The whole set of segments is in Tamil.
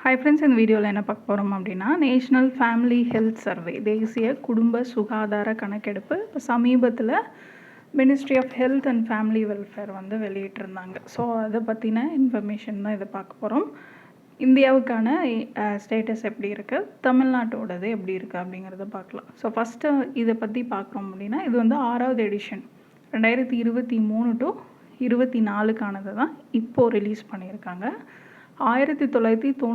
ஹாய் ஃப்ரெண்ட்ஸ், இந்த வீடியோவில் என்ன பார்க்க போகிறோம் அப்படின்னா, நேஷ்னல் ஃபேமிலி ஹெல்த் சர்வே, தேசிய குடும்ப சுகாதார கணக்கெடுப்பு இப்போ சமீபத்தில் ministry of health and family welfare வந்து வெளியிட்டிருந்தாங்க. ஸோ அதை பற்றின இன்ஃபர்மேஷன் தான் இதை பார்க்க போகிறோம். இந்தியாவுக்கான ஸ்டேட்டஸ் எப்படி இருக்குது, தமிழ்நாட்டோடது எப்படி இருக்குது அப்படிங்கிறத பார்க்கலாம். ஸோ ஃபஸ்ட்டு இதை பற்றி பார்க்குறோம் அப்படின்னா, இது வந்து 6வது எடிஷன் 2023 to 24க்கானது தான் இப்போது ரிலீஸ் பண்ணியிருக்காங்க. 1992 to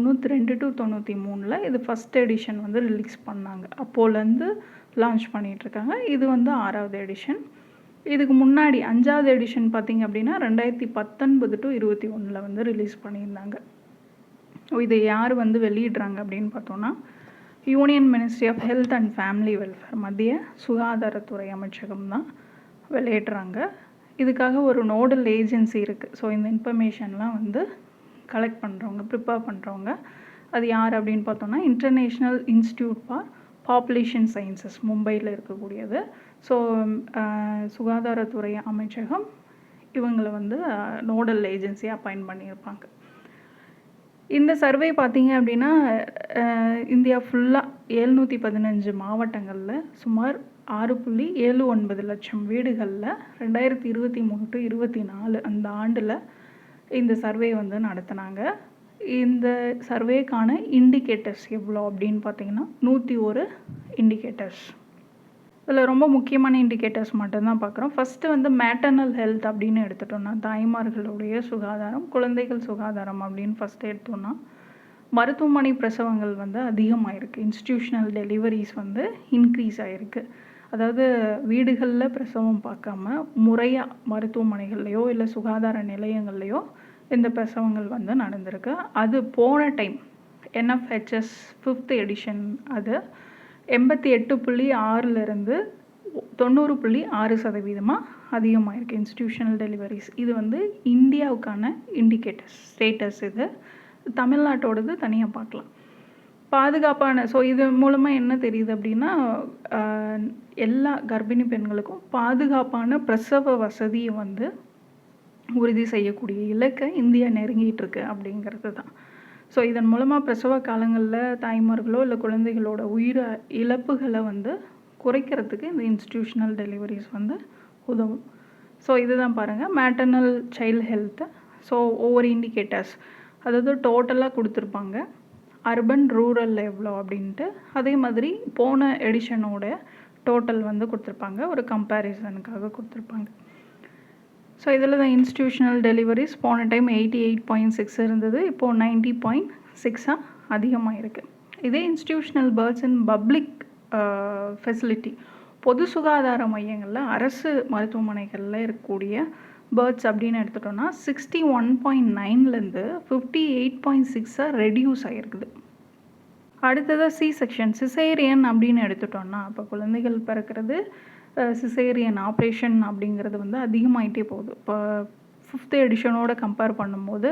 93 இது ஃபஸ்ட் எடிஷன் வந்து ரிலீஸ் பண்ணாங்க. அப்போலேருந்து லான்ச் பண்ணிகிட்ருக்காங்க. இது வந்து 6வது எடிஷன். இதுக்கு முன்னாடி 5வது எடிஷன் பார்த்திங்க அப்படின்னா 2019 to 21 வந்து ரிலீஸ் பண்ணியிருந்தாங்க. இதை யார் வந்து வெளியிடுறாங்க அப்படின்னு பார்த்தோன்னா, union ministry of health and family welfare, மத்திய சுகாதாரத்துறை அமைச்சகம் தான் வெளியிடுறாங்க. இதுக்காக ஒரு நோடல் ஏஜென்சி இருக்குது. ஸோ இந்த இன்ஃபர்மேஷன்லாம் வந்து கலெக்ட் பண்ணுறவங்க, ப்ரிப்பேர் பண்ணுறவங்க அது யார் அப்படின்னு பார்த்தோன்னா, international institute for population sciences, மும்பையில் இருக்கக்கூடியது. ஸோ சுகாதாரத்துறை அமைச்சகம் இவங்களை வந்து நோடல் ஏஜென்சியாக அப்பாயிண்ட் பண்ணியிருப்பாங்க. இந்த சர்வே பார்த்திங்க அப்படின்னா இந்தியா ஃபுல்லாக 715 மாவட்டங்களில் சுமார் 6.79 லட்சம் வீடுகளில் 2023 to 24 அந்த ஆண்டில் இந்த சர்வே வந்து நடத்தினாங்க. இந்த சர்வேக்கான இண்டிகேட்டர்ஸ் எவ்வளோ அப்படின்னு பார்த்தீங்கன்னா 101 இண்டிகேட்டர்ஸ். இதில் ரொம்ப முக்கியமான இண்டிகேட்டர்ஸ் மட்டும்தான் பார்க்குறோம். ஃபஸ்ட்டு வந்து மேட்டர்னல் ஹெல்த் அப்படின்னு எடுத்துட்டோம்னா, தாய்மார்களுடைய சுகாதாரம், குழந்தைகள் சுகாதாரம் அப்படின்னு ஃபஸ்ட்டு எடுத்தோம்னா, மருத்துவமனை பிரசவங்கள் வந்து அதிகமாகிருக்கு. இன்ஸ்டிடியூஷனல் டெலிவரிஸ் வந்து இன்க்ரீஸ் ஆகிருக்கு. அதாவது வீடுகளில் பிரசவம் பார்க்காம முறையாக மருத்துவமனைகள்லையோ இல்லை சுகாதார நிலையங்கள்லையோ இந்த பிரசவங்கள் வந்து நடந்திருக்கு. அது போன டைம் என்எஃப்ஹெச்எஸ் 5th எடிஷன் அது 88.6லேருந்து 90.6% அதிகமாகிருக்கு இன்ஸ்டிடியூஷனல் டெலிவரிஸ். இது வந்து இந்தியாவுக்கான இண்டிகேட்டர்ஸ் ஸ்டேட்டஸ். இது தமிழ்நாட்டோடது தனியாக பார்க்கலாம். பாதுகாப்பான, ஸோ இது மூலமாக என்ன தெரியுது அப்படின்னா, எல்லா கர்ப்பிணி பெண்களுக்கும் பாதுகாப்பான பிரசவ வசதியை வந்து உறுதி செய்யக்கூடிய இலக்கை இந்தியா நெருங்கிட்டு இருக்கு அப்படிங்கிறது தான். ஸோ இதன் மூலமாக பிரசவ காலங்களில் தாய்மார்களோ இல்லை குழந்தைகளோட உயிர் இழப்புகளை வந்து குறைக்கிறதுக்கு இந்த இன்ஸ்டிடியூஷனல் டெலிவரிஸ் வந்து உதவும். ஸோ இதுதான் பாருங்கள், மேட்டர்னல் சைல்டு ஹெல்த்து. ஸோ ஒவ்வொரு இண்டிகேட்டர்ஸ், அதாவது டோட்டலாக கொடுத்துருப்பாங்க, அர்பன் ரூரல் எவ்வளோ அப்படின்ட்டு. அதே மாதிரி போன எடிஷனோட டோட்டல் வந்து கொடுத்துருப்பாங்க, ஒரு கம்பேரிசனுக்காக கொடுத்துருப்பாங்க. ஸோ இதில் தான் இன்ஸ்டிடியூஷனல் டெலிவரிஸ் போன டைம் 88.6 இருந்தது, இப்போது 90.6 அதிகமாக இருக்குது. இதே இன்ஸ்டிடியூஷனல் பேர்த்ஸ் இன் பப்ளிக் ஃபெசிலிட்டி, பொது சுகாதார மையங்களில், அரசு மருத்துவமனைகளில் இருக்கக்கூடிய பேர்த்ஸ் அப்படின்னு எடுத்துட்டோன்னா 61.9லேருந்து 58.6 ரெடியூஸ் ஆகிருக்குது. அடுத்ததாக சி செக்ஷன், சிசேரியன் அப்படின்னு எடுத்துட்டோன்னா, இப்போ குழந்தைகள் பிறக்கிறது சிசேரியன் ஆப்ரேஷன் அப்படிங்கிறது வந்து அதிகமாகிட்டே போகுது. இப்போ 5th எடிஷனோட கம்பேர் பண்ணும்போது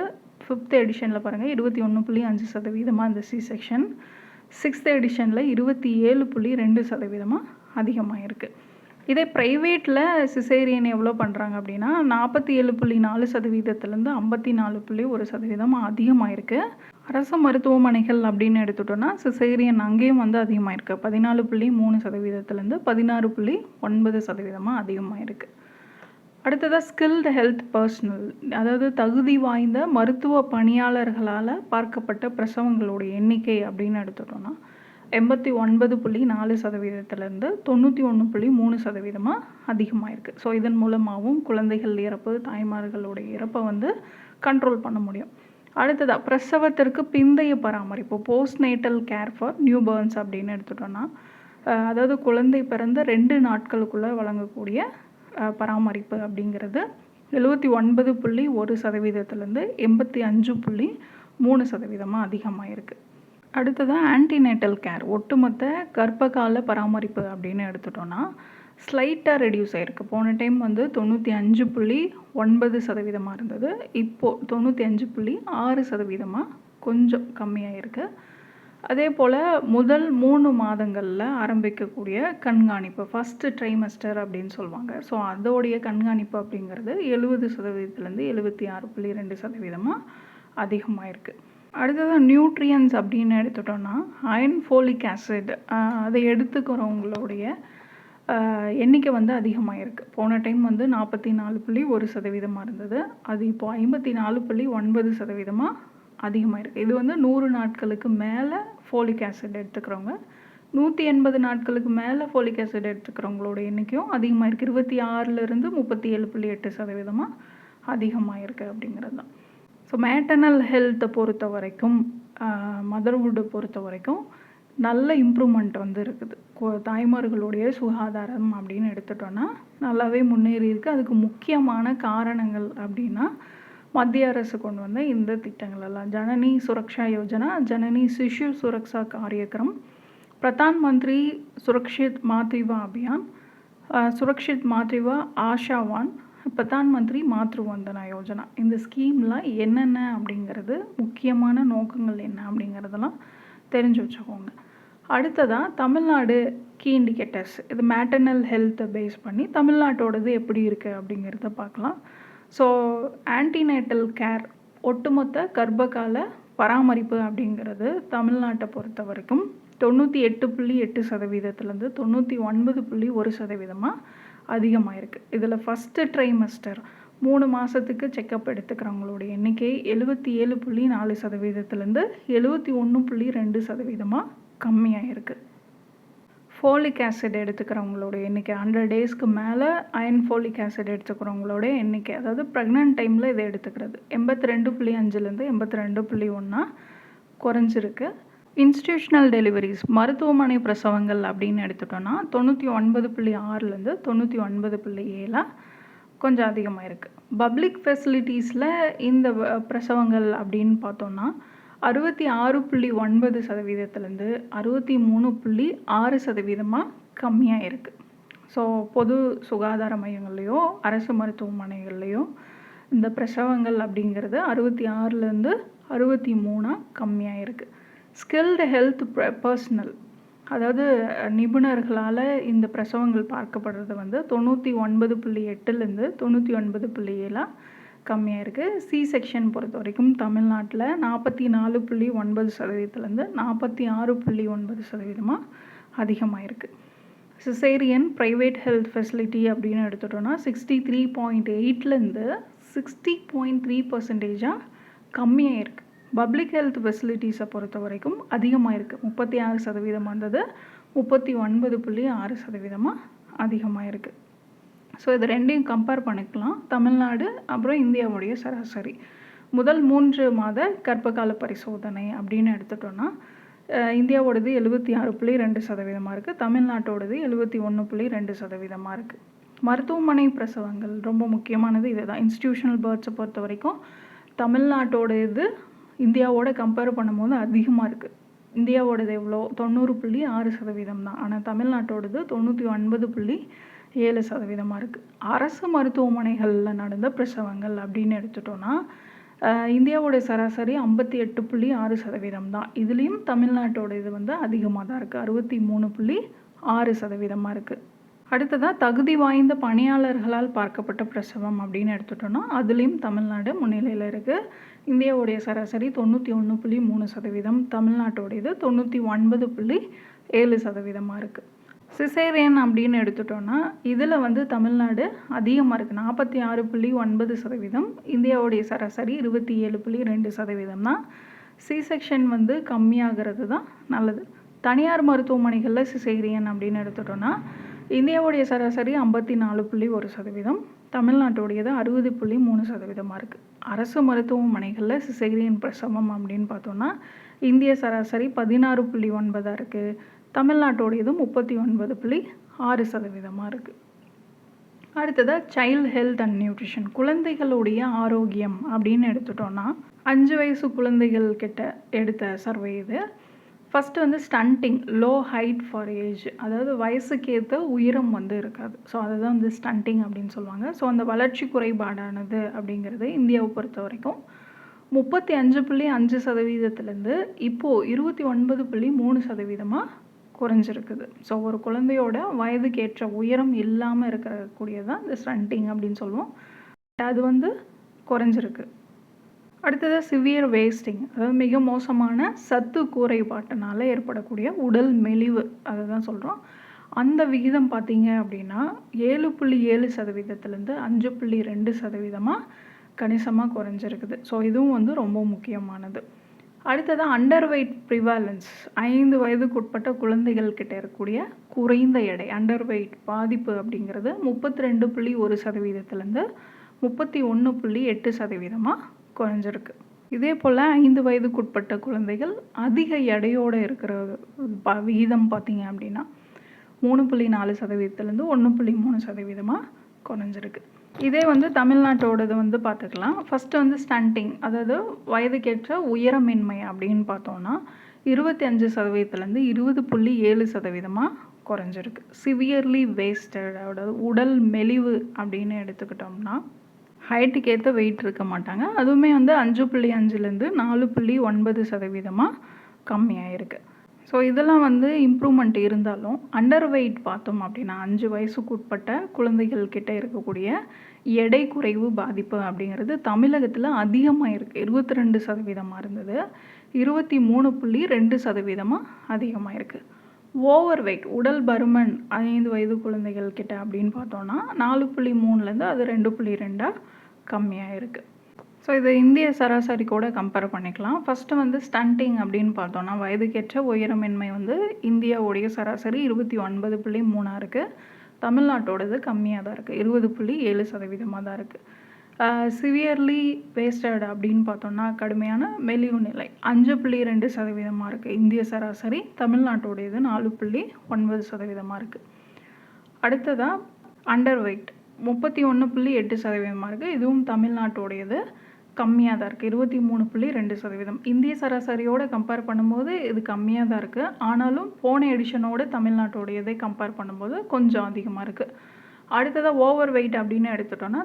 5th எடிஷனில் பாருங்கள் 21.5% இந்த சி செக்ஷன், 6th எடிஷனில் 27.2% அதிகமாக இருக்குது. இதே ப்ரைவேட்டில் சிசேரியன் எவ்வளோ பண்ணுறாங்க அப்படின்னா 47.4%லேருந்து 54.1% அதிகமாக இருக்குது. அரசு மருத்துவமனைகள் அப்படின்னு எடுத்துட்டோன்னா சிசேரியன் அங்கேயும் வந்து அதிகமாக இருக்குது. 14.3%லேருந்து 16.9% அதிகமாக இருக்குது. அடுத்ததாக ஸ்கில்டு ஹெல்த் பர்சனல், அதாவது தகுதி வாய்ந்த மருத்துவ பணியாளர்களால் பார்க்கப்பட்ட பிரசவங்களோட எண்ணிக்கை அப்படின்னு எடுத்துட்டோன்னா 89.4%லேருந்து 91.3% அதிகமாக இருக்குது. ஸோ இதன் மூலமாகவும் குழந்தைகள் இறப்பு, தாய்மார்களுடைய இறப்பை வந்து கண்ட்ரோல் பண்ண முடியும். அடுத்ததாக பிரசவத்திற்கு பிந்தைய பராமரிப்பு, post natal care for new Burns அப்படின்னு எடுத்துட்டோன்னா, அதாவது குழந்தை பிறந்த 2 நாட்களுக்குள்ளே வழங்கக்கூடிய பராமரிப்பு அப்படிங்கிறது 79.1%லேருந்து 85.3% அதிகமாக இருக்குது. அடுத்ததாக ஆன்டிநேட்டல் கேர், ஒட்டுமொத்த கர்ப்பகால பராமரிப்பு அப்படின்னு எடுத்துட்டோன்னா ஸ்லைட்டாக ரெடியூஸ் ஆகிருக்கு. போன டைம் வந்து 95.9% இருந்தது, இப்போது 95.6% கொஞ்சம் கம்மியாக இருக்குது. அதே போல் முதல் 3 மாதங்களில் ஆரம்பிக்கக்கூடிய கண்காணிப்பு, ஃபஸ்ட்டு ட்ரைமஸ்டர் அப்படின்னு சொல்லுவாங்க. ஸோ அதோடைய கண்காணிப்பு அப்படிங்கிறது 70%லேருந்து 76.2% அதிகமாக இருக்குது. அடுத்தது நியூட்ரியன்ஸ் அப்படின்னு எடுத்துட்டோம்னா அயர்ன், ஃபோலிக் ஆசிட் அதை எடுத்துக்கிறவங்களுடைய எண்ணிக்கை வந்து அதிகமாக இருக்குது. போன டைம் வந்து 44.1% இருந்தது. அது இப்போது 54.9% அதிகமாக இருக்குது. இது வந்து 100 நாட்களுக்கு மேலே ஃபோலிக் ஆசிட் எடுத்துக்கிறவங்க. 180 நாட்களுக்கு மேலே ஃபோலிக் ஆசிட் எடுத்துக்கிறவங்களோட எண்ணிக்கையும் அதிகமாக இருக்குது. 26லேருந்து 37.8% அதிகமாக இருக்குது அப்படிங்கிறது தான். ஸோ மேட்டர்னல் ஹெல்த்தை பொறுத்த வரைக்கும், மதர்ஹுட்டை பொறுத்த வரைக்கும் நல்ல இம்ப்ரூவ்மெண்ட் வந்து இருக்குது. தாய்மார்களுடைய சுகாதாரம் அப்படின்னு எடுத்துட்டோன்னா நல்லாவே முன்னேறி இருக்குது. அதுக்கு முக்கியமான காரணங்கள் அப்படின்னா மத்திய அரசு கொண்டு வந்த இந்த திட்டங்கள் எல்லாம். ஜனனி சுரக்ஷா யோஜனா, ஜனனி சிசு சுரக்ஷா காரியக்ரம், பிரதான் மந்திரி சுரக்ஷித் மாத்ருவா அபியான், சுரக்ஷித் மாத்ருவா ஆஷாவான், பிரதான் மந்திரி மாத்ரு வந்தனா யோஜனா. இந்த ஸ்கீம்லாம் என்னென்ன அப்படிங்கிறது, முக்கியமான நோக்கங்கள் என்ன அப்படிங்கிறதெல்லாம் தெரிஞ்சு வச்சுக்கோங்க. அடுத்ததாக தமிழ்நாடு கீ இண்டிகேட்டர்ஸ். இது மேட்டர்னல் ஹெல்த்தை பேஸ் பண்ணி தமிழ்நாட்டோடது எப்படி இருக்குது அப்படிங்கிறத பார்க்கலாம். ஸோ ஆன்டிநேட்டல் கேர், ஒட்டுமொத்த கர்ப்பகால பராமரிப்பு அப்படிங்கிறது தமிழ்நாட்டை பொறுத்த வரைக்கும் 98.8%லேருந்து 99.1% அதிகமாக இருக்குது. இதில் ஃபஸ்ட்டு ட்ரைமஸ்டர் 3 மாதத்துக்கு செக்கப் எடுத்துக்கிறவங்களோட எண்ணிக்கை 77.4%லேருந்து 71.2% கம்மியாக இருக்குது. ஃபோலிக் ஆசிட் எடுத்துக்கிறவங்களோட எண்ணிக்கை 100 டேஸ்க்கு மேலே அயர்ன் ஃபோலிக் ஆசிட் எடுத்துக்கிறவங்களோட எண்ணிக்கை, அதாவது ப்ரெக்னென்ட் டைமில் இதை எடுத்துக்கிறது 82.5லேருந்து 82.1 குறைஞ்சிருக்கு. இன்ஸ்டிடியூஷனல் டெலிவரிஸ், மருத்துவமனை பிரசவங்கள் அப்படின்னு எடுத்துட்டோன்னா 99.6லேருந்து 99.7 கொஞ்சம் அதிகமாக இருக்குது. பப்ளிக் ஃபெசிலிட்டிஸில் இந்த பிரசவங்கள் அப்படின்னு பார்த்தோன்னா 66.9%லேருந்து 63.6% கம்மியாக இருக்குது. ஸோ பொது சுகாதார மையங்கள்லேயோ அரசு மருத்துவமனைகள்லேயோ இந்த பிரசவங்கள் அப்படிங்கிறது 66லேருந்து 63 கம்மியாக இருக்குது. ஸ்கில்டு ஹெல்த் பர்சனல், அதாவது நிபுணர்களால் இந்த பிரசவங்கள் பார்க்கப்படுறது வந்து 99.8லேருந்து 99.7 கம்மியாக இருக்குது. சி செக்ஷன் பொறுத்த வரைக்கும் தமிழ்நாட்டில் 44.9%லேருந்து 46.9% அதிகமாக இருக்குது. சிசேரியன் ப்ரைவேட் ஹெல்த் ஃபெசிலிட்டி அப்படின்னு எடுத்துட்டோன்னா 63.8லேருந்து 60.3% கம்மியாக இருக்குது. பப்ளிக் ஹெல்த் ஃபெசிலிட்டிஸை பொறுத்த வரைக்கும் அதிகமாக இருக்குது. 36% வந்தது 39.6% அதிகமாக இருக்குது. ஸோ இது ரெண்டையும் கம்பேர் பண்ணிக்கலாம். தமிழ்நாடு அப்புறம் இந்தியாவுடைய சராசரி. முதல் 3 மாத கர்ப்பகால பரிசோதனை அப்படின்னு எடுத்துட்டோன்னா இந்தியாவோடது 76.2% இருக்குது. தமிழ்நாட்டோடது 71.2% இருக்குது. மருத்துவமனை பிரசவங்கள் ரொம்ப முக்கியமானது இது தான். இன்ஸ்டிடியூஷனல் பர்த்ஸை பொறுத்த வரைக்கும் தமிழ்நாட்டோட இது இந்தியாவோட கம்பேர் பண்ணும்போது அதிகமாக இருக்குது. இந்தியாவோடது எவ்வளோ 90.6% தான். ஆனால் தமிழ்நாட்டோடது 99.7% இருக்குது. அரசு மருத்துவமனைகளில் நடந்த பிரசவங்கள் அப்படின்னு எடுத்துட்டோன்னா இந்தியாவோட சராசரி 58.6% தான். இதுலேயும் தமிழ்நாட்டோட இது வந்து அதிகமாக தான் இருக்குது. 63.6% இருக்குது. அடுத்ததாக தகுதி வாய்ந்த பணியாளர்களால் பார்க்கப்பட்ட பிரசவம் அப்படின்னு எடுத்துட்டோன்னா அதுலேயும் தமிழ்நாடு முன்னிலையில் இருக்குது. இந்தியாவுடைய சராசரி 91.3%, தமிழ்நாட்டோடையது 99.7% இருக்குது. சிசேரியன் அப்படின்னு எடுத்துட்டோன்னா இதில் வந்து தமிழ்நாடு அதிகமாக இருக்குது, 46.9%. இந்தியாவுடைய சராசரி 27.2% தான். சி செக்ஷன் வந்து கம்மியாகிறது தான் நல்லது. தனியார் மருத்துவமனைகளில் சிசேரியன் அப்படின்னு எடுத்துட்டோன்னா இந்தியாவுடைய சராசரி 54.1%, தமிழ்நாட்டோடையது 60.3% இருக்குது. அரசு மருத்துவமனைகளில் சிசேரியன் பிரசவம் அப்படின்னு பார்த்தோன்னா இந்திய சராசரி 16.9 இருக்குது, தமிழ்நாட்டோடையது 39.6% இருக்குது. அடுத்ததாக சைல்டு ஹெல்த் அண்ட் நியூட்ரிஷன், குழந்தைகளுடைய ஆரோக்கியம் அப்படின்னு எடுத்துட்டோன்னா 5 வயசு குழந்தைகள் கிட்ட எடுத்த சர்வே இது. ஃபஸ்ட்டு வந்து stunting, low height for age, அதாவது வயசுக்கேற்ற உயரம் வந்து இருக்காது. ஸோ அதுதான் வந்து ஸ்டண்டிங் அப்படின்னு சொல்லுவாங்க. ஸோ அந்த வளர்ச்சி குறைபாடானது அப்படிங்கிறது இந்தியாவை பொறுத்த வரைக்கும் 35.5%லேருந்து இப்போது 29.3% குறைஞ்சிருக்குது. ஸோ ஒரு குழந்தையோட வயதுக்கேற்ற உயரம் இல்லாமல் இருக்கக்கூடியதான் இந்த ஸ்டண்டிங் அப்படின்னு சொல்லுவோம். அது வந்து குறைஞ்சிருக்கு. அடுத்தது சிவியர் வேஸ்டிங், அதாவது மிக மோசமான சத்து குறைபாட்டினால ஏற்படக்கூடிய உடல் மெலிவு, அதை தான் சொல்கிறோம். அந்த விகிதம் பார்த்தீங்க அப்படின்னா 7.7%லேருந்து 5.2% கணிசமாக குறைஞ்சிருக்குது. ஸோ இதுவும் வந்து ரொம்ப முக்கியமானது. அடுத்தது அண்டர் வெயிட் ப்ரிவாலன்ஸ், 5 வயதுக்குட்பட்ட குழந்தைகள்கிட்ட இருக்கக்கூடிய குறைந்த எடை, அண்டர் வெயிட் பாதிப்பு அப்படிங்கிறது 32.1%லேருந்து 31.8% குறைஞ்சிருக்கு. இதே போல் 5 வயதுக்குட்பட்ட குழந்தைகள் அதிக எடையோடு இருக்கிற விகிதம் பார்த்தீங்க அப்படின்னா 3.4%லேருந்து 1.3% குறைஞ்சிருக்கு. இதே வந்து தமிழ்நாட்டோடது வந்து பார்த்துக்கலாம். ஃபஸ்ட்டு வந்து ஸ்டண்டிங், அதாவது வயதுக்கேற்ற உயரமின்மை அப்படின்னு பார்த்தோன்னா 25%லேருந்து 20.7% குறைஞ்சிருக்கு. சிவியர்லி வேஸ்டட், அதாவது உடல் மெலிவு அப்படின்னு எடுத்துக்கிட்டோம்னா ஹைட்டுக்கு ஏற்ற வெயிட் இருக்க மாட்டாங்க. அதுவுமே வந்து 5.5லேருந்து 4.9% கம்மியாயிருக்கு. ஸோ இதெல்லாம் வந்து இம்ப்ரூவ்மெண்ட் இருந்தாலும் அண்டர் வெயிட் பார்த்தோம் அப்படின்னா 5 வயசுக்கு உட்பட்ட குழந்தைகள்கிட்ட இருக்கக்கூடிய எடை குறைவு பாதிப்பு அப்படிங்கிறது தமிழகத்தில் அதிகமாக இருக்குது. 22% இருந்தது, 23.2% அதிகமாக இருக்குது. ஓவர் வெயிட், உடல் பருமன் 5 வயது குழந்தைகள்கிட்ட அப்படின்னு பார்த்தோன்னா 4.3லேருந்து அது 2.2 கம்மியாக இருக்குது. ஸோ இது இந்திய சராசரி கூட கம்பேர் பண்ணிக்கலாம். ஃபஸ்ட்டு வந்து ஸ்டண்டிங் அப்படின்னு பார்த்தோன்னா வயதுக்கேற்ற உயரமின்மை வந்து இந்தியாவுடைய சராசரி 29.3 இருக்குது. தமிழ்நாட்டோடது கம்மியாக தான் இருக்குது, 20.7% தான் இருக்குது. சிவியர்லி வேஸ்டட் அப்படின்னு பார்த்தோன்னா கடுமையான மெலிவு நிலை 5.2% இருக்குது இந்திய சராசரி. தமிழ்நாட்டோடையது 4.9% இருக்குது. அடுத்ததாக அண்டர் வெயிட் 31.8% இருக்குது. இதுவும் தமிழ்நாட்டோடையது கம்மியாக தான் இருக்குது, 23.2%. இந்திய சராசரியோடு கம்பேர் பண்ணும்போது இது கம்மியாக தான் இருக்குது. ஆனாலும் போன எடிஷனோடு தமிழ்நாட்டோடையதை கம்பேர் பண்ணும்போது கொஞ்சம் அதிகமாக இருக்குது. அடுத்ததாக ஓவர் வெயிட் அப்படின்னு எடுத்துட்டோன்னா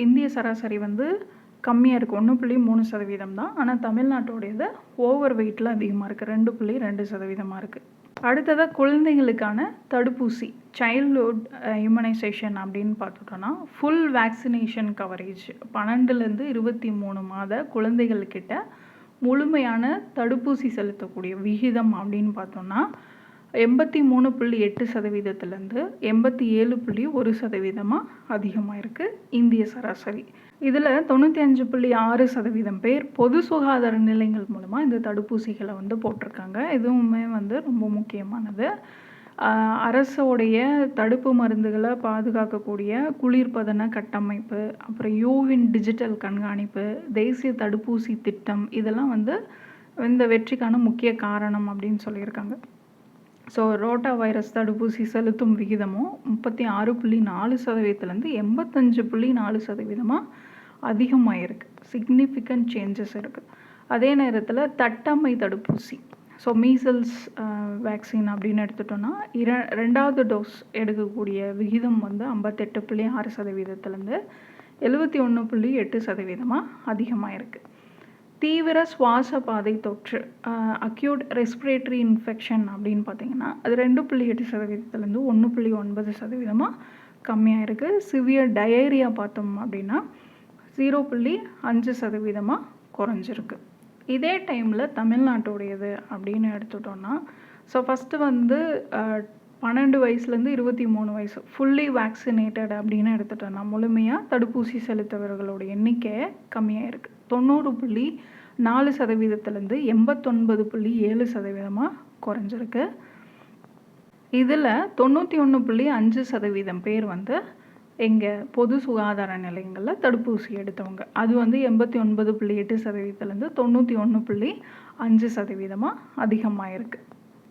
இந்திய சராசரி வந்து கம்மியாக இருக்குது, 1.3% தான். ஆனால் தமிழ்நாட்டோடையது ஓவர் வெயிட்டில் அதிகமாக இருக்குது, 2.2% இருக்குது. அடுத்ததாக குழந்தைகளுக்கான தடுப்பூசி, சைல்ட்ஹுட் இம்யூனைசேஷன் அப்படின்னு பார்த்துட்டோன்னா ஃபுல் வேக்சினேஷன் கவரேஜ் 12லேருந்து 23 மாத குழந்தைகள்கிட்ட முழுமையான தடுப்பூசி செலுத்தக்கூடிய விகிதம் அப்படின்னு பார்த்தோன்னா 83.8%லேருந்து 87.1% அதிகமாக இருக்குது இந்திய சராசரி. இதில் 95.6% பேர் பொது சுகாதார நிலையங்கள் மூலமாக இந்த தடுப்பூசிகளை வந்து போட்டிருக்காங்க. இதுவுமே வந்து ரொம்ப முக்கியமானது. அரசோடைய தடுப்பு மருந்துகளை பாதுகாக்கக்கூடிய குளிர்பதன கட்டமைப்பு, அப்புறம் யூவின் டிஜிட்டல் கண்காணிப்பு, தேசிய தடுப்பூசி திட்டம், இதெல்லாம் வந்து இந்த வெற்றிக்கான முக்கிய காரணம் அப்படின்னு சொல்லியிருக்காங்க. ஸோ ரோட்டா வைரஸ் தடுப்பூசி செலுத்தும் விகிதமும் 36.4%லேருந்து 85.4% அதிகமாக இருக்குது. சிக்னிஃபிகண்ட் சேஞ்சஸ் இருக்குது. அதே நேரத்தில் தட்டம்மை தடுப்பூசி, ஸோ மீசல்ஸ் வேக்சின் அப்படின்னு எடுத்துட்டோன்னா 2வது டோஸ் எடுக்கக்கூடிய விகிதம் வந்து 58.6%லேருந்து 71.8% அதிகமாக இருக்குது. தீவிர சுவாச பாதை தொற்று, அக்யூட் ரெஸ்பிரேட்டரி இன்ஃபெக்ஷன் அப்படின்னு பார்த்தீங்கன்னா அது 2.8%லேருந்து 1.9% கம்மியாக இருக்குது. சிவியர் டயேரியா பார்த்தோம் அப்படின்னா 0.5% குறைஞ்சிருக்கு. இதே டைமில் தமிழ்நாட்டோடையது அப்படின்னு எடுத்துட்டோன்னா ஸோ ஃபஸ்ட்டு வந்து 12 வயசுலேருந்து 23 வயசு ஃபுல்லி வேக்சினேட்டட் அப்படின்னு எடுத்துட்டோன்னா முழுமையாக தடுப்பூசி செலுத்தவர்களோட எண்ணிக்கை கம்மியாக இருக்குது. 90.4%லேருந்து 89.7% குறைஞ்சிருக்கு. இதில் 91.5% பேர் வந்து எங்கள் பொது சுகாதார நிலையங்களில் தடுப்பூசி எடுத்தவங்க. அது வந்து 89.8%லேருந்து 91.5% அதிகமாக இருக்குது.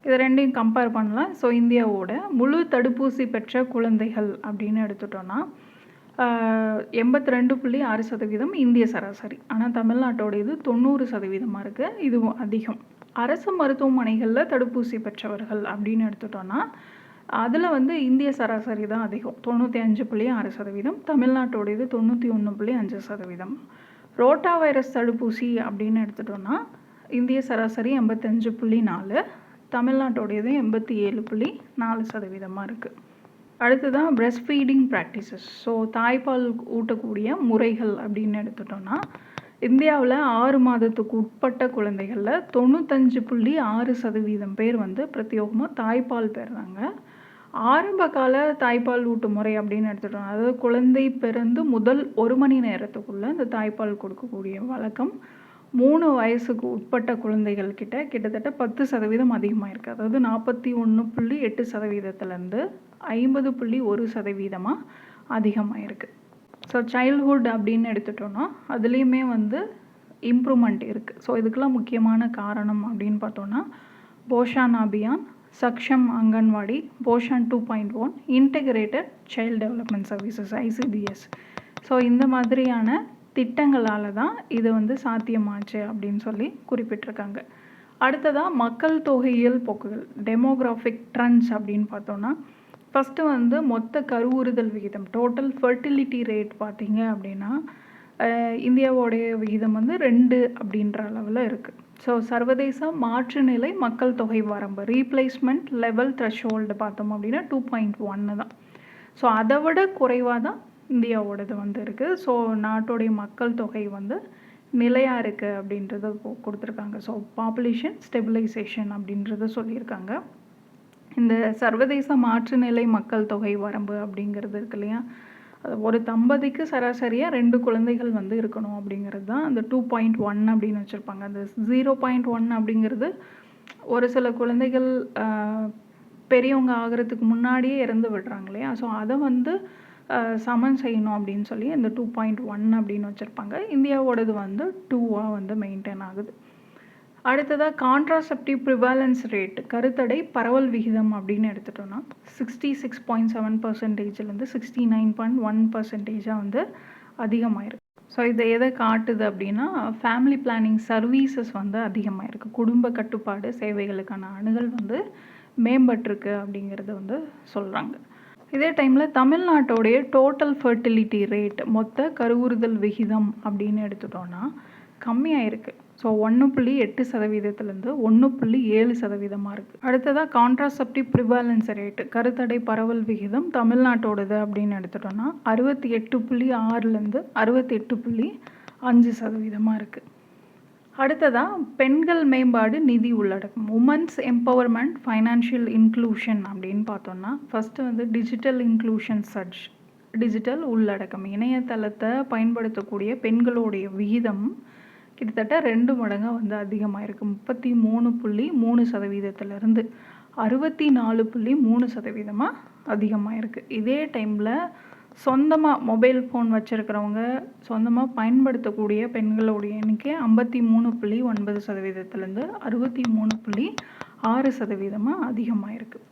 இது ரெண்டையும் கம்பேர் பண்ணலாம். ஸோ இந்தியாவோட முழு தடுப்பூசி பெற்ற குழந்தைகள் அப்படின்னு எடுத்துட்டோன்னா 82.6% இந்திய சராசரி. ஆனால் தமிழ்நாட்டோட இது 90% இருக்குது, இதுவும் அதிகம். அரசு மருத்துவமனைகளில் தடுப்பூசி பெற்றவர்கள் அப்படின்னு எடுத்துட்டோன்னா அதில் வந்து இந்திய சராசரி தான் அதிகம், 95.6%. தமிழ்நாட்டோட இது 91.5%. ரோட்டா வைரஸ் தடுப்பூசி அப்படின்னு எடுத்துட்டோன்னா இந்திய சராசரி 85.4, தமிழ்நாட்டோடையது 87.4% இருக்குது. அடுத்ததான் பிரெஸ்ட் ஃபீடிங் ப்ராக்டிசஸ், ஸோ தாய்ப்பால் ஊட்டக்கூடிய முறைகள் அப்படின்னு எடுத்துட்டோன்னா இந்தியாவில் 6 மாதத்துக்கு உட்பட்ட குழந்தைகளில் 95.6% பேர் வந்து பிரத்யேகமாக தாய்ப்பால் பெறுறாங்க. ஆரம்ப கால தாய்ப்பால் ஊட்டும் முறை அப்படின்னு எடுத்துட்டோம், அதாவது குழந்தை பிறந்து முதல் 1 மணி நேரத்துக்குள்ளே இந்த தாய்ப்பால் கொடுக்கக்கூடிய வழக்கம் 3 வயசுக்கு உட்பட்ட குழந்தைகள் கிட்டத்தட்ட 10% அதிகமாக இருக்குது. அதாவது 41.8%லேருந்து 50.1% அதிகமாக இருக்குது. ஸோ சைல்ட்ஹுட் அப்படின்னு எடுத்துட்டோன்னா அதுலேயுமே வந்து இம்ப்ரூவ்மெண்ட் இருக்குது. ஸோ இதுக்கெல்லாம் முக்கியமான காரணம் அப்படின்னு பார்த்தோன்னா Poshan Abhiyan, Saksham anganwadi, Poshan 2.1, integrated child development services ICDS. So இந்த மாதிரியான திட்டங்களால் தான் இது வந்து சாத்தியமாச்சு அப்படின்னு சொல்லி குறிப்பிட்டிருக்காங்க. அடுத்ததாக மக்கள் தொகையியல் போக்குகள், டெமோகிராஃபிக் ட்ரெண்ட்ஸ் அப்படின்னு பார்த்தோன்னா ஃபஸ்ட்டு வந்து மொத்த கருவுறுதல் விகிதம், டோட்டல் ஃபெர்டிலிட்டி ரேட் பார்த்திங்க அப்படின்னா இந்தியாவோடைய விகிதம் வந்து 2 அப்படின்ற அளவில் இருக்குது. ஸோ சர்வதேச மாற்றுநிலை மக்கள் தொகை வரம்பு, ரீப்ளேஸ்மெண்ட் லெவல் த்ரெஷ்ஹோல்டு பார்த்தோம் அப்படின்னா 2.1 தான். ஸோ அதை விட குறைவாக தான் இந்தியாவோடது வந்து இருக்குது. ஸோ நாட்டோடைய மக்கள் தொகை வந்து நிலையாக இருக்குது அப்படின்றத கொடுத்துருக்காங்க. ஸோ பாப்புலேஷன் ஸ்டெபிலைசேஷன் அப்படின்றத சொல்லியிருக்காங்க. இந்த சர்வதேச மாற்றுநிலை மக்கள் தொகை வரம்பு அப்படிங்கிறது இருக்கு இல்லையா, ஒரு தம்பதிக்கு சராசரியாக 2 குழந்தைகள் வந்து இருக்கணும் அப்படிங்கிறது தான் அந்த 2.1 அப்படின்னு வச்சுருப்பாங்க. அந்த 0.1 அப்படிங்கிறது ஒரு சில குழந்தைகள் பெரியவங்க ஆகிறதுக்கு முன்னாடியே இறந்து விடுறாங்க இல்லையா, ஸோ அதை வந்து சமன் செய்யணும் அப்படின்னு சொல்லி இந்த 2.1 அப்படின்னு வச்சுருப்பாங்க. இந்தியாவோடது வந்து 2 வந்து மெயின்டைன் ஆகுது. அடுத்ததாக கான்ட்ராசெப்டிவ் ப்ரிவாலன்ஸ் ரேட், கருத்தடை பரவல் விகிதம் அப்படின்னு எடுத்துட்டோன்னா 66.7%லேருந்து 69.1% வந்து அதிகமாயிருக்கு. ஸோ இதை எதை காட்டுது அப்படின்னா ஃபேமிலி பிளானிங் சர்வீசஸ் வந்து அதிகமாயிருக்கு, குடும்ப கட்டுப்பாடு சேவைகளுக்கான அணுகல் வந்து மேம்பட்டிருக்கு அப்படிங்கிறத வந்து சொல்கிறாங்க. இதே டைமில் தமிழ்நாட்டோடைய டோட்டல் ஃபெர்டிலிட்டி ரேட், மொத்த கருவுறுதல் விகிதம் அப்படின்னு எடுத்துட்டோன்னா கம்மியாக இருக்குது. ஸோ 1.8%லேருந்து 1.7% இருக்குது. அடுத்ததாக கான்ட்ராசெப்டிவ் ப்ரிவாலன்ஸ் ரேட்டு, கருத்தடை பரவல் விகிதம் தமிழ்நாட்டோடது அப்படின்னு எடுத்துட்டோன்னா 68.6லேருந்து 68.5% இருக்குது. அடுத்ததாக பெண்கள் மேம்பாடு நிதி உள்ளடக்கம், உமன்ஸ் எம்பவர்மெண்ட் ஃபைனான்ஷியல் இன்க்ளூஷன் அப்படின்னு பார்த்தோன்னா ஃபஸ்ட்டு வந்து டிஜிட்டல் இன்க்ளூஷன் சர்ச், டிஜிட்டல் உள்ளடக்கம், இணையதளத்தை பயன்படுத்தக்கூடிய பெண்களுடைய விகிதம் கிட்டத்தட்ட 2 மடங்காக வந்து அதிகமாக இருக்குது. 33.3%லேருந்து 64.3% அதிகமாக இருக்குது. இதே டைமில் சொந்தமாக மொபைல் ஃபோன் வச்சுருக்கிறவங்க, சொந்தமாக பயன்படுத்தக்கூடிய பெண்களுடைய எண்ணிக்கை 53.9%லேருந்து 63.6% அதிகமாக இருக்குது.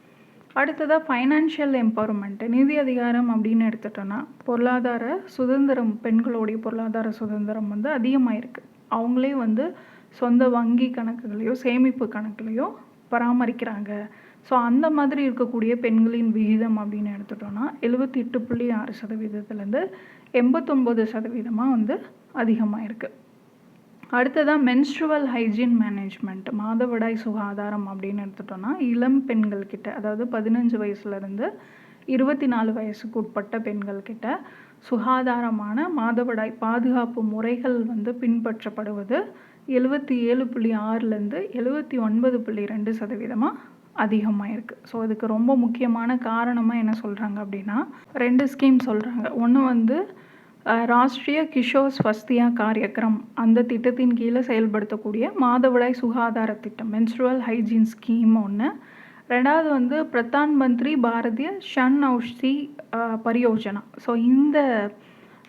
அடுத்ததாக ஃபைனான்ஷியல் எம்பவர்மெண்ட், நிதி அதிகாரம் அப்படின்னு எடுத்துட்டோன்னா பொருளாதார சுதந்திரம், பெண்களுடைய பொருளாதார சுதந்திரம் வந்து அதிகமாக இருக்குது. அவங்களே வந்து சொந்த வங்கி கணக்குகளையோ சேமிப்பு கணக்குலையோ பராமரிக்கிறாங்க. ஸோ அந்த மாதிரி இருக்கக்கூடிய பெண்களின் விகிதம் அப்படின்னு எடுத்துட்டோன்னா 78.6%லேருந்து 89% வந்து அதிகமாக இருக்குது. அடுத்ததாக மென்ஸ்ட்ருவல் ஹைஜீன் மேனேஜ்மெண்ட், மாதவிடாய் சுகாதாரம் அப்படின்னு எடுத்துட்டோன்னா இளம் பெண்கள்கிட்ட, அதாவது 15 வயசுலேருந்து 24 வயசுக்கு உட்பட்ட பெண்கள்கிட்ட சுகாதாரமான மாதவிடாய் பாதுகாப்பு முறைகள் வந்து பின்பற்றப்படுவது 77.6லேருந்து 79.2% அதிகமாக இருக்குது. ஸோ இதுக்கு ரொம்ப முக்கியமான காரணமாக என்ன சொல்கிறாங்க அப்படின்னா 2 ஸ்கீம் சொல்கிறாங்க. ஒன்று வந்து ராஷ்ட்ரிய கிஷோர் ஸ்வஸ்தியா காரியக்ரம், அந்த திட்டத்தின் கீழே செயல்படுத்தக்கூடிய மாதவிடாய் சுகாதார திட்டம், மென்ஸ்ட்ருவல் ஹைஜீன் ஸ்கீம் ஒன்று. ரெண்டாவது வந்து பிரதான் மந்திரி பாரதிய ஷன் ஔஷதி பரியோஜனா. ஸோ இந்த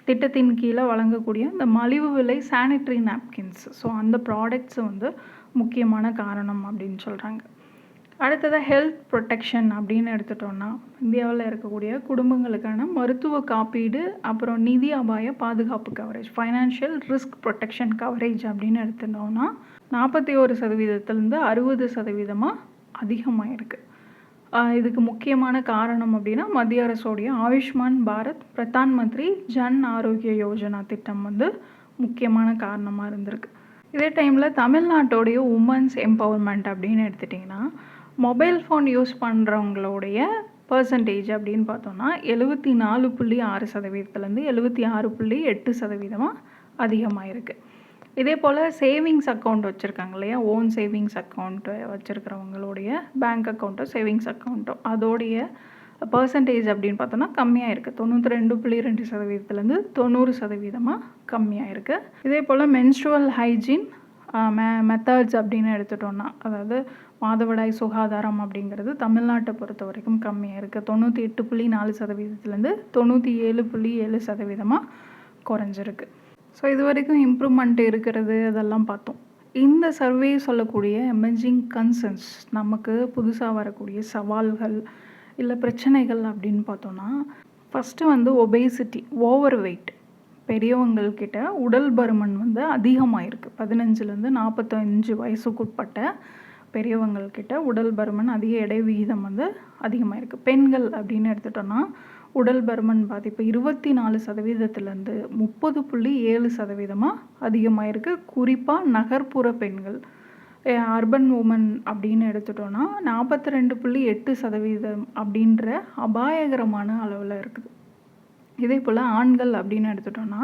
திட்டத்தின் கீழே வழங்கக்கூடிய இந்த மலிவு விலை சானிட்டரி நாப்கின்ஸ், ஸோ அந்த ப்ராடக்ட்ஸ் வந்து முக்கியமான காரணம் அப்படின்னு சொல்கிறாங்க. அடுத்ததாக ஹெல்த் ப்ரொடெக்ஷன் அப்படின்னு எடுத்துட்டோன்னா இந்தியாவில் இருக்கக்கூடிய குடும்பங்களுக்கான மருத்துவ காப்பீடு, அப்புறம் நிதி அபாய பாதுகாப்பு coverage, financial risk protection coverage அப்படின்னு எடுத்துட்டோம்னா 41%லேருந்து 60% அதிகமாக இருக்குது. இதுக்கு முக்கியமான காரணம் அப்படின்னா மத்திய அரசோடைய ஆயுஷ்மான் பாரத் பிரதான் மந்திரி ஜன் ஆரோக்கிய யோஜனா திட்டம் வந்து முக்கியமான காரணமாக இருந்திருக்கு. இதே டைமில் தமிழ்நாட்டோடைய உமன்ஸ் எம்பவர்மெண்ட் அப்படின்னு எடுத்துட்டிங்கன்னா மொபைல் ஃபோன் யூஸ் பண்ணுறவங்களுடைய பர்சன்டேஜ் அப்படின்னு பார்த்தோன்னா 74.6%லேருந்து 76.8% அதிகமாக இருக்குது. இதே போல் சேவிங்ஸ் அக்கௌண்ட் வச்சுருக்காங்க இல்லையா, ஓன் சேவிங்ஸ் அக்கௌண்ட்டு வச்சுருக்கிறவங்களுடைய பேங்க் அக்கௌண்ட்டோ சேவிங்ஸ் அக்கௌண்ட்டோ அதோடைய பர்சன்டேஜ் அப்படின்னு பார்த்தோன்னா கம்மியாக இருக்குது. 92.2% 90% கம்மியாக இருக்குது. இதே போல் மென்ஸ்ட்ருவல் ஹைஜீன் மெத்தட்ஸ் அப்படின்னு எடுத்துட்டோன்னா, அதாவது மாதவிடாய் சுகாதாரம் அப்படிங்கிறது தமிழ்நாட்டை பொறுத்த வரைக்கும் கம்மியாக இருக்குது. 98.4% 97.7% குறைஞ்சிருக்கு. ஸோ இது வரைக்கும் இம்ப்ரூவ்மெண்ட் இருக்கிறது அதெல்லாம் பார்த்தோம். இந்த சர்வே சொல்லக்கூடிய எமர்ஜிங் கன்சர்ன்ஸ், நமக்கு புதுசாக வரக்கூடிய சவால்கள் இல்லை பிரச்சனைகள் அப்படின்னு பார்த்தோன்னா, ஃபஸ்ட்டு வந்து ஒபேசிட்டி, ஓவர் வெயிட். பெரியவங்கள்கிட்ட உடல் பருமன் வந்து அதிகமாக இருக்குது. 15லேருந்து 45 வயசுக்குட்பட்ட பெரியவங்கள்கிட்ட உடல் பருமன் அதிக எடை விகிதம் வந்து அதிகமாக இருக்குது. பெண்கள் அப்படின்னு எடுத்துட்டோன்னா உடல் பருமன் பாதிப்பு 24%லேருந்து 30.7% அதிகமாக இருக்குது. குறிப்பாக நகர்ப்புற பெண்கள், அர்பன் உமன் அப்படின்னு எடுத்துட்டோன்னா 42.8% அப்படின்ற அபாயகரமான அளவில் இருக்குது. இதே போல் ஆண்கள் அப்படின்னு எடுத்துட்டோன்னா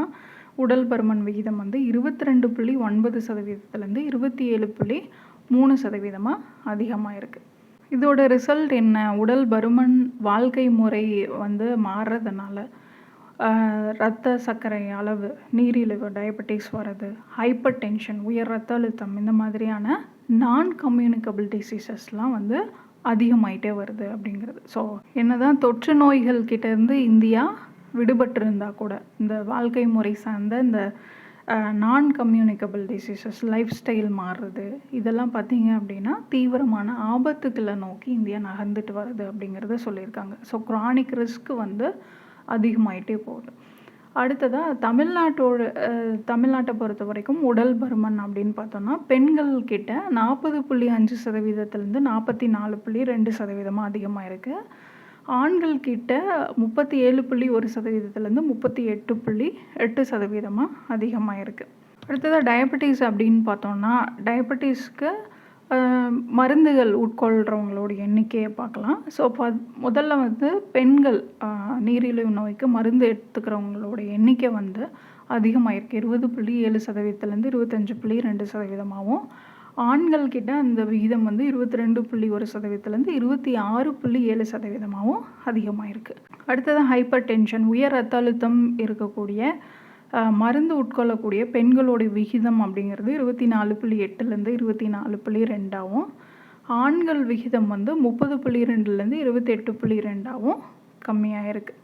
உடல் பருமன் விகிதம் வந்து 22.9%லேருந்து 27.3% அதிகமாக இருக்குது. இதோட ரிசல்ட் என்ன? உடல் பருமன் வாழ்க்கை முறை வந்து மாறுறதுனால இரத்த சர்க்கரை அளவு, நீரிழிவு, டயபெட்டிஸ் வர்றது, ஹைப்பர் டென்ஷன், உயர் ரத்த அழுத்தம், இந்த மாதிரியான நான் கம்யூனிகபிள் டிசீசஸ்லாம் வந்து அதிகமாயிட்டே வருது அப்படிங்கிறது. ஸோ என்னதான் தொற்று நோய்கள் கிட்டேருந்து இந்தியா விடுபட்டிருந்தால் கூட இந்த வாழ்க்கை முறை சார்ந்த இந்த நான் கம்யூனிகபிள் டிசீசஸ், லைஃப் ஸ்டைல் மாறுறது, இதெல்லாம் பார்த்திங்க அப்படின்னா தீவிரமான ஆபத்துக்களை நோக்கி இந்தியா நகர்ந்துட்டு வருது அப்படிங்கிறத சொல்லியிருக்காங்க. ஸோ க்ரானிக் ரிஸ்க் வந்து அதிகமாயிட்டே போகுது. அடுத்ததாக தமிழ்நாட்டை பொறுத்த வரைக்கும் உடல் பருமன் அப்படின்னு பார்த்தோன்னா பெண்கள்கிட்ட 40.5%லேருந்து 44.2% அதிகமாக இருக்குது. ஆண்கள் கிட்ட 37.1%லேருந்து 38.8% அதிகமாக இருக்குது. அடுத்ததாக டயபெட்டிஸ் அப்படின்னு பார்த்தோன்னா டயபெட்டிஸ்க்கு மருந்துகள் உட்கொள்கிறவங்களோட எண்ணிக்கையை பார்க்கலாம். ஸோ முதல்ல வந்து பெண்கள் நீரிழிவு நோய்க்கு மருந்து எடுத்துக்கிறவங்களோட எண்ணிக்கை வந்து அதிகமாக இருக்குது. 20.7%லேருந்து 25.2%. ஆண்கள் கிட்ட அந்த விகிதம் வந்து 22.1%லேருந்து 26.7% அதிகமாக இருக்குது. அடுத்ததான் ஹைப்பர் டென்ஷன், உயர் ரத்த அழுத்தம் இருக்கக்கூடிய மருந்து உட்கொள்ளக்கூடிய பெண்களுடைய விகிதம் அப்படிங்கிறது 24.8லேருந்து 24.2. ஆண்கள் விகிதம் வந்து 30.2லேருந்து 28.2 கம்மியாக இருக்குது.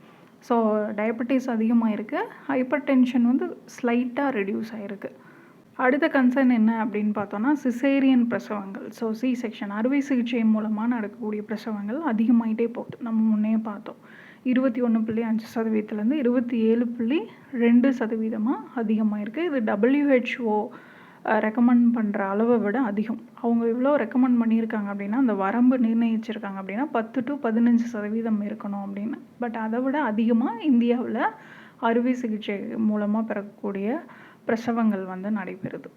ஸோ டயபெட்டிஸ் அதிகமாக இருக்குது. ஹைப்பர் டென்ஷன் வந்து ஸ்லைட்டாக ரெடியூஸ் ஆகிருக்கு. அடுத்த கன்சர்ன் என்ன அப்படின்னு பார்த்தோன்னா சிசேரியன் பிரசவங்கள். ஸோ சி செக்ஷன், அறுவை சிகிச்சை மூலமாக நடக்கக்கூடிய பிரசவங்கள் அதிகமாகிட்டே போகுது. நம்ம முன்னே பார்த்தோம் 21.5%லேருந்து 27.2% அதிகமாக இருக்குது. இது WHO ரெக்கமெண்ட் பண்ணுற அளவை விட அதிகம். அவங்க எவ்வளோ ரெக்கமெண்ட் பண்ணியிருக்காங்க அப்படின்னா, அந்த வரம்பு நிர்ணயிச்சிருக்காங்க அப்படின்னா 10 to 15% இருக்கணும் அப்படின்னு. பட் அதை விட அதிகமாக இந்தியாவில் அறுவை சிகிச்சை மூலமாக பிறக்கக்கூடிய பிரசவங்கள் வந்து நடைபெறுது.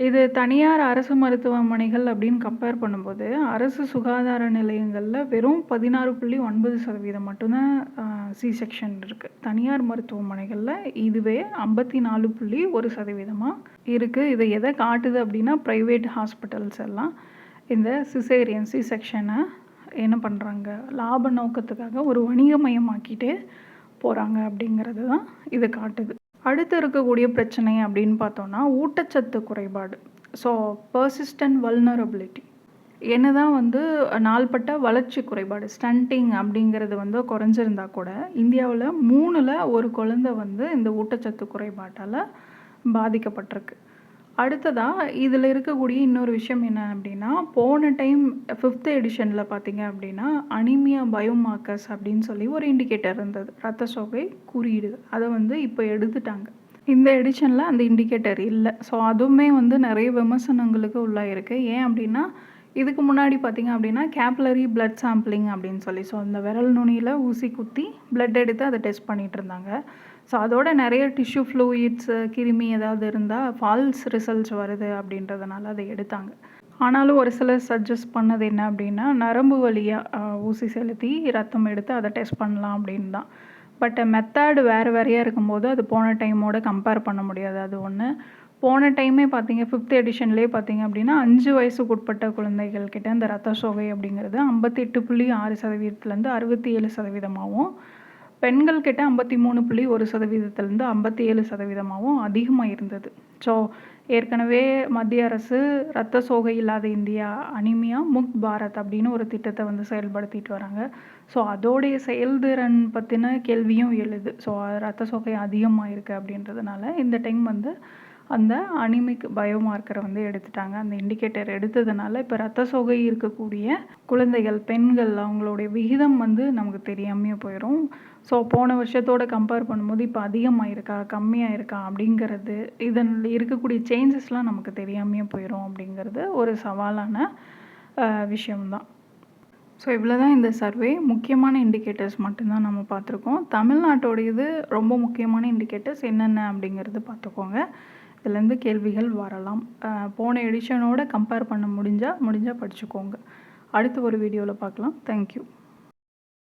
இது தனியார் அரசு மருத்துவமனைகள் அப்படின்னு கம்பேர் பண்ணும்போது அரசு சுகாதார நிலையங்களில் வெறும் 16.9% மட்டும்தான் சி செக்ஷன் இருக்குது. தனியார் மருத்துவமனைகளில் இதுவே 54.1% இருக்குது. இதை எதை காட்டுது அப்படின்னா ப்ரைவேட் ஹாஸ்பிட்டல்ஸ் எல்லாம் இந்த சிசேரியன் சி செக்ஷனை என்ன பண்ணுறாங்க, லாப நோக்கத்துக்காக ஒரு வணிகமயமாக்கிட்டே போகிறாங்க அப்படிங்கிறது தான் இது காட்டுது. அடுத்து இருக்கக்கூடிய பிரச்சனை அப்படின்னு பார்த்தோன்னா ஊட்டச்சத்து குறைபாடு. ஸோ பர்சிஸ்டன்ட் வல்னரபிலிட்டி, என்ன தான் வந்து நாள்பட்ட வளர்ச்சி குறைபாடு, ஸ்டண்டிங் அப்படிங்கிறது வந்து குறைஞ்சிருந்தா கூட இந்தியாவில் 3ல் 1 குழந்தை வந்து இந்த ஊட்டச்சத்து குறைபாட்டால் பாதிக்கப்பட்டிருக்கு. அடுத்ததாக இதில் இருக்கக்கூடிய இன்னொரு விஷயம் என்ன அப்படின்னா, போன டைம் 5th எடிஷனில் பார்த்தீங்க அப்படின்னா அனிமியா பயோமார்க்கர்ஸ் அப்படின்னு சொல்லி ஒரு இண்டிகேட்டர் இருந்தது, ரத்த சோகை குறியீடு. அதை வந்து இப்போ எடுத்துட்டாங்க. இந்த எடிஷனில் அந்த இண்டிகேட்டர் இல்லை. ஸோ அதுவுமே வந்து நிறைய விமர்சனங்களுக்கு உள்ளாயிருக்கு. ஏன் அப்படின்னா, இதுக்கு முன்னாடி பார்த்திங்க அப்படின்னா கேப்லரி பிளட் சாம்பிளிங் அப்படின்னு சொல்லி, ஸோ அந்த விரல் நுனியில் ஊசி குத்தி பிளட் எடுத்து அதை டெஸ்ட் பண்ணிகிட்டு இருந்தாங்க. ஸோ அதோட நிறைய டிஷ்யூ ஃப்ளூயிட்ஸ், கிருமி ஏதாவது இருந்தால் ஃபால்ஸ் ரிசல்ட்ஸ் வருது அப்படின்றதுனால அதை எடுத்தாங்க. ஆனாலும் ஒரு சிலர் சஜஸ்ட் பண்ணது என்ன அப்படின்னா, நரம்பு வழியாக ஊசி செலுத்தி ரத்தம் எடுத்து அதை டெஸ்ட் பண்ணலாம் அப்படின்னு தான். பட் மெத்தட் வேறு வேறையாக இருக்கும்போது அது போன டைமோட கம்பேர் பண்ண முடியாது. அது ஒன்று. போன டைமே பார்த்தீங்க 5th எடிஷன்லேயே பார்த்தீங்க அப்படின்னா 5 வயசுக்குட்பட்ட குழந்தைகள் கிட்ட இந்த ரத்த சோகை அப்படிங்கிறது 58.6%லேருந்து 67%, பெண்கள் கிட்ட 53.1%லேருந்து 57%, அதிகமாக இருந்தது. ஸோ ஏற்கனவே மத்திய அரசு ரத்த சோகை இல்லாத இந்தியா, அனிமியா முக்த் பாரத் அப்படின்னு ஒரு திட்டத்தை வந்து செயல்படுத்திட்டு வராங்க. ஸோ அதோடைய செயல்திறன் பற்றின கேள்வியும் எழுது. ஸோ ரத்த சோகை அதிகமாக இருக்குது அப்படின்றதுனால இந்த டைம் வந்து அந்த அனிமிக் பயோமார்க்கரை வந்து எடுத்துட்டாங்க. அந்த இண்டிகேட்டர் எடுத்ததுனால இப்போ ரத்த சோகை இருக்கக்கூடிய குழந்தைகள், பெண்கள் அவங்களுடைய விகிதம் வந்து நமக்கு தெரியாமையே போயிடும். ஸோ போன வருஷத்தோட கம்பேர் பண்ணும்போது இப்போ அதிகமாக இருக்கா, கம்மியாக இருக்கா அப்படிங்கிறது, இதன் இருக்கக்கூடிய சேஞ்சஸ்லாம் நமக்கு தெரியாமையே போயிடும் அப்படிங்கிறது ஒரு சவாலான விஷயம்தான். ஸோ இவ்வளோ தான் இந்த சர்வே. முக்கியமான இண்டிகேட்டர்ஸ் மட்டும்தான் நம்ம பார்த்துருக்கோம். தமிழ்நாட்டோடையது ரொம்ப முக்கியமான இண்டிகேட்டர்ஸ் என்னென்ன அப்படிங்கிறது பார்த்துக்கோங்க. இதுலேருந்து கேள்விகள் வரலாம். போன எடிஷனோட கம்பேர் பண்ண முடிஞ்சால் படிச்சுக்கோங்க. அடுத்த ஒரு வீடியோவில் பார்க்கலாம். தேங்க்யூ.